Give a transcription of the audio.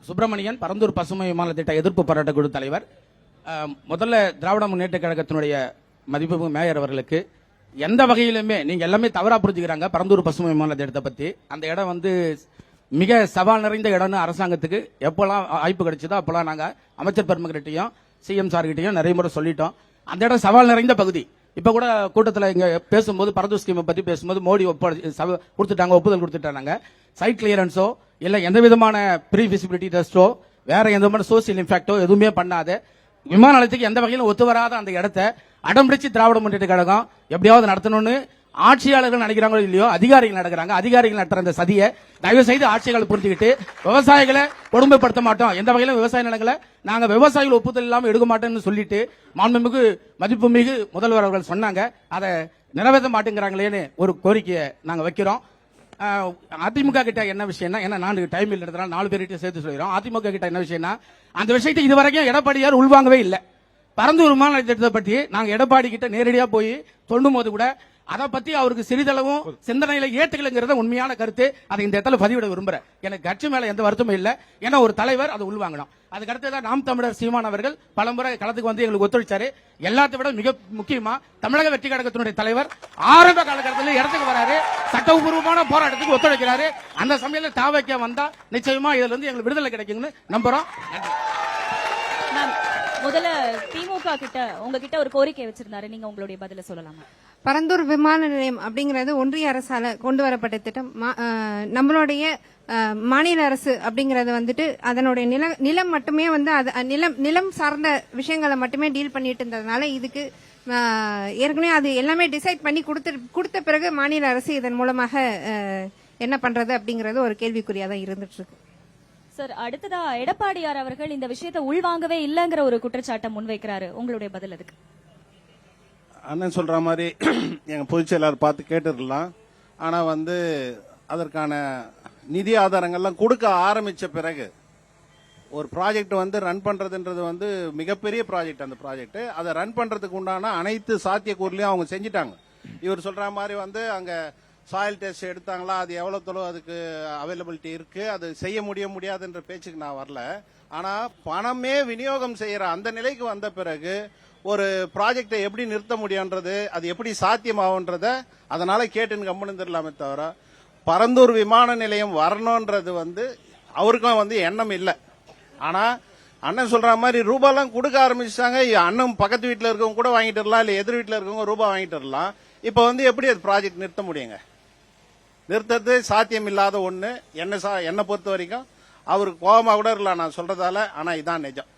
சுப்பிரமணியன், பரந்தூர் பசுமை விமான திட்ட எதிர்ப்பு போராட்ட குழு தலைவர். முதல்ல திராவிட முன்னேற்ற கழகத்தினுடைய மதிப்பு மேயர் அவர்களுக்கு எந்த வகையிலுமே நீங்க எல்லாமே தவறா புரிஞ்சுக்கிறாங்க. பரந்தூர் பசுமை விமான திட்டத்தை பத்தி அந்த இடம் வந்து மிக சவால் நிறைந்த இடம்னு அரசாங்கத்துக்கு எப்பெல்லாம் வாய்ப்பு கிடைச்சதோ அப்பெல்லாம் நாங்க அமைச்சர் பெருமகிட்டையும் சிஎம் சார்கிட்டையும் நிறைய முறை சொல்லிட்டோம். அந்த இடம் சவால் நிறைந்த பகுதி. இப்ப கூட கூட்டத்தில் இங்க பேசும்போது பரந்தூர் ஸ்கீமை பத்தி பேசும்போது மோடி கொடுத்துட்டாங்க, ஒப்புதல் கொடுத்துட்டாங்க. சைட் கிளியரன்ஸோ இல்ல எந்த விதமான ப்ரீ விசிபிலிட்டி டெஸ்டோ வேற எந்த விதமான சோசியல் இம்பாக்டோ எதுவுமே பண்ணாத விமான நிலையத்துக்கு எந்த வகையிலும் ஒத்து வராத அந்த இடத்தை அடம்பிடிச்சு திராவிட முன்னேற்ற கழகம் எப்படியாவது நடத்தணும்னு ஆட்சியாளர்கள் நினைக்கிறாங்களோ இல்லையோ அதிகாரிகள் நடக்கிறாங்க. அதிகாரிகள் நடத்துற அந்த சதியை தயவு செய்து ஆட்சியாளர்கள் புரிஞ்சுக்கிட்டு விவசாயிகளை கொடுமைப்படுத்த மாட்டோம், எந்த வகையிலும் விவசாய நிலங்களை நாங்க விவசாயிகள் ஒப்புதல் இல்லாமல் எடுக்க மாட்டோம்னு சொல்லிட்டு மாண்புமிகு மதிப்புமிகு முதல்வர் அவர்கள் சொன்னாங்க. அதை நிறைவேற்ற மாட்டேங்கிறாங்களேன்னு ஒரு கோரிக்கையை நாங்க வைக்கிறோம். அதிமுக கிட்ட என்ன விஷயம்னா, ஏன்னா நான் டைம் இல்லைன்றதுனால 4 பேர்கிட்ட சேர்த்து சொல்லிடுறோம். அதிமுக கிட்ட என்ன விஷயம்னா, அந்த விஷயத்தை இதுவரைக்கும் எடப்பாடியார் உள்வாங்கவே இல்லை. பரந்தூர் விமான நிலையத்தை பற்றி நாங்க எடப்பாடி கிட்ட நேரடியா போய் சொல்லும் போது கூட அதை பத்தி அவருக்கு சிறிதளவும் சிந்தனையில ஏற்றுக்கலைங்கிறத உண்மையான கருத்து. அதை இந்த இடத்துல பதிவிட விரும்புறேன். எனக்கு கட்சி மேல எந்த வருத்தமும் இல்லை. ஏன்னா ஒரு தலைவர் அதை உள்வாங்கணும். அதுக்கு அடுத்ததான் நாம் தமிழர் சீமான் அவர்கள் பலமுறை களத்துக்கு வந்து எங்களுக்கு ஒத்துழைச்சாரு. எல்லாத்தை விட மிக முக்கியமா தமிழக வெற்றி கழகத்தினுடைய தலைவர் ஆரம்ப காலகட்டத்தில் இடத்துக்கு வராரு, சட்டபூர்வமான போராட்டத்துக்கு ஒத்துழைக்கிறாரு. அந்த சமயத்தில் தாவக்க வந்தா நிச்சயமா இதுல இருந்து எங்களுக்கு விடுதலை கிடைக்கும்னு நம்புறோம். முதல்ல திமுக கிட்ட உங்ககிட்ட ஒரு கோரிக்கை வச்சிருந்தாரு, நீங்க உங்களுடைய பதில சொல்லலாமா? பரந்தூர் விமான நிலையம் அப்படிங்கறது ஒன்றிய அரசால கொண்டு வரப்பட்ட திட்டம். நம்மளுடைய மாநில அரசு அப்படிங்கறது வந்துட்டு அதனுடைய நிலம் மட்டுமே வந்து நிலம் சார்ந்த விஷயங்களை மட்டுமே டீல் பண்ணிட்டு இருந்ததுனால இதுக்கு ஏற்கனவே அது எல்லாமே டிசைட் பண்ணி கொடுத்த பிறகு மாநில அரசு இதன் மூலமாக என்ன பண்றது அப்படிங்கறது ஒரு கேள்விக்குறியா தான் இருந்துட்டு இருக்கு. சார், அடுத்ததா எடப்பாடியார் அவர்கள் இந்த விஷயத்தை உள்வாங்கவே இல்லைங்கிற ஒரு குற்றச்சாட்டை முன்வைக்கிறாரு. உங்களுடைய பதில் அதுக்கு? அண்ணன் சொல்ற மாதிரி எங்க பொதுச் செயலாளர் பார்த்து கேட்டுருக்கலாம். ஆனா வந்து அதற்கான நிதி ஆதாரங்கள்லாம் கொடுக்க ஆரம்பிச்ச பிறகு ஒரு ப்ராஜெக்ட் வந்து ரன் பண்றதுன்றது வந்து மிகப்பெரிய ப்ராஜெக்ட். அந்த ப்ராஜெக்ட் அதை ரன் பண்றதுக்கு உண்டான அனைத்து சாத்தியக்கூறுலையும் அவங்க செஞ்சுட்டாங்க. இவர் சொல்ற மாதிரி வந்து அங்க சாயில் டெஸ்ட் எடுத்தாங்களா, அது எவ்வளவு தொலைவு அதுக்கு அவைலபிலிட்டி இருக்கு, அது செய்ய முடியாதுன்ற பேச்சுக்கு நான் வரல. ஆனா பணமே விநியோகம் செய்யற அந்த நிலைக்கு வந்த பிறகு ஒரு ப்ராஜெக்டை எப்படி நிறுத்த முடியும்ன்றது, அது எப்படி சாத்தியமாகுன்றத அதனால கேட்டுன்னு கம்பெனி தெரியலாமே தவிர பரந்தூர் விமான நிலையம் வரணும்ன்றது வந்து அவருக்கும் வந்து எண்ணம் இல்லை. ஆனா அண்ணன் சொல்ற மாதிரி ரூபாலாம் கொடுக்க ஆரம்பிச்சாங்க. அண்ணன் பக்கத்து வீட்டுல இருக்கவங்க கூட வாங்கிட்டு வரலாம், இல்ல எதிர் வீட்டுல இருக்கவங்க ரூபாய் வாங்கிட்டு வரலாம். இப்ப வந்து எப்படி அது ப்ராஜெக்ட் நிறுத்த முடியுங்க? நிறுத்தது சாத்தியம் இல்லாத ஒண்ணு. என்ன பொறுத்த வரைக்கும் அவருக்கு கோபமா கூட இருக்கலாம் நான் சொல்றதால, ஆனா இதான் நிஜம்.